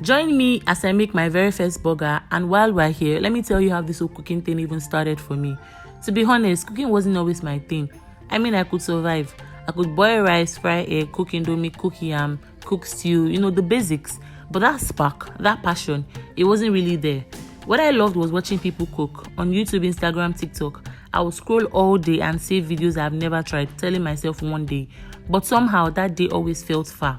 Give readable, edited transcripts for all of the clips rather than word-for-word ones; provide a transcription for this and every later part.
Join me as I make my very first burger, and while we're here, let me tell you how this whole cooking thing even started for me. To be honest, cooking wasn't always my thing. I mean, I could survive. I could boil rice, fry egg, cook indomie, cook yam, cook stew, the basics. But that spark, that passion, it wasn't really there. What I loved was watching people cook on YouTube, Instagram, TikTok. I would scroll all day and save videos I've never tried, telling myself one day. But somehow that day always felt far.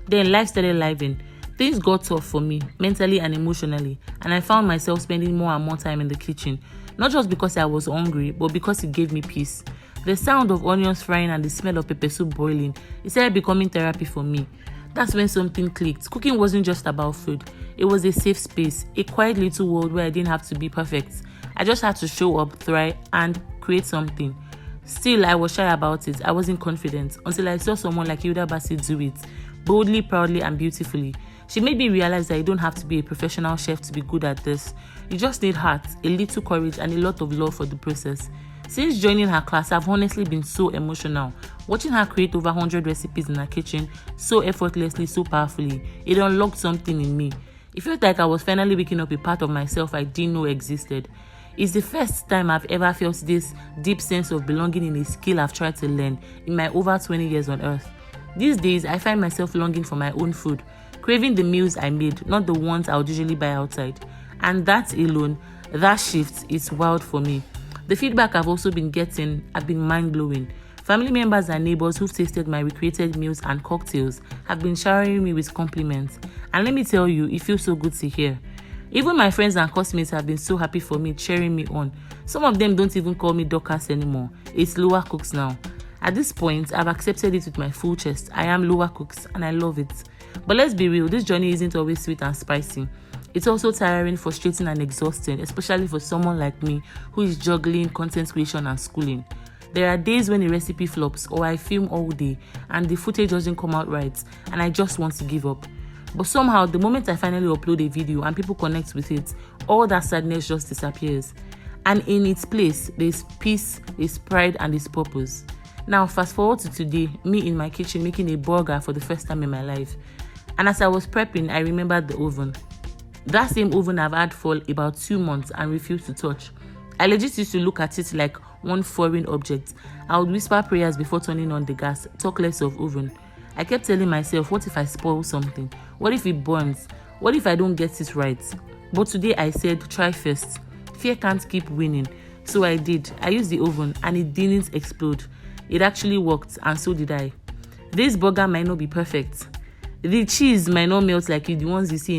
Then life started living. Things got tough for me, mentally and emotionally, and I found myself spending more and more time in the kitchen. Not just because I was hungry, but because it gave me peace. The sound of onions frying and the smell of pepper soup boiling, it started becoming therapy for me. That's when something clicked. Cooking wasn't just about food. It was a safe space, a quiet little world where I didn't have to be perfect. I just had to show up, thrive, and create something. Still, I was shy about it. I wasn't confident until I saw someone like Hilda Bassey do it, boldly, proudly, and beautifully. She made me realize that you don't have to be a professional chef to be good at this. You just need heart, a little courage, and a lot of love for the process. Since joining her class, I've honestly been so emotional. Watching her create over 100 recipes in her kitchen, so effortlessly, so powerfully, it unlocked something in me. It felt like I was finally waking up a part of myself I didn't know existed. It's the first time I've ever felt this deep sense of belonging in a skill I've tried to learn in my over 20 years on earth. These days, I find myself longing for my own food, craving the meals I made, not the ones I would usually buy outside. And that alone, that shift is wild for me. The feedback I've also been getting have been mind-blowing. Family members and neighbors who've tasted my recreated meals and cocktails have been showering me with compliments. And let me tell you, it feels so good to hear. Even my friends and classmates have been so happy for me, cheering me on. Some of them don't even call me Dorcas anymore. It's Lower Cooks now. At this point, I've accepted it with my full chest. I am Lower Cooks and I love it. But let's be real, this journey isn't always sweet and spicy. It's also tiring, frustrating, and exhausting, especially for someone like me who is juggling content creation and schooling. There are days when a recipe flops or I film all day and the footage doesn't come out right and I just want to give up. But somehow, the moment I finally upload a video and people connect with it, all that sadness just disappears. And in its place, there's peace, there's pride, and there's purpose. Now, fast forward to today, me in my kitchen making a burger for the first time in my life. And as I was prepping, I remembered the oven. That same oven I've had for about 2 months and refused to touch. I legit used to look at it like one foreign object. I would whisper prayers before turning on the gas, talk less of oven. I kept telling myself, what if I spoil something? What if it burns? What if I don't get it right? But today I said, try first. Fear can't keep winning. So I did. I used the oven and it didn't explode. It actually worked, and so did I. This burger might not be perfect. The cheese might not melt like the ones you see in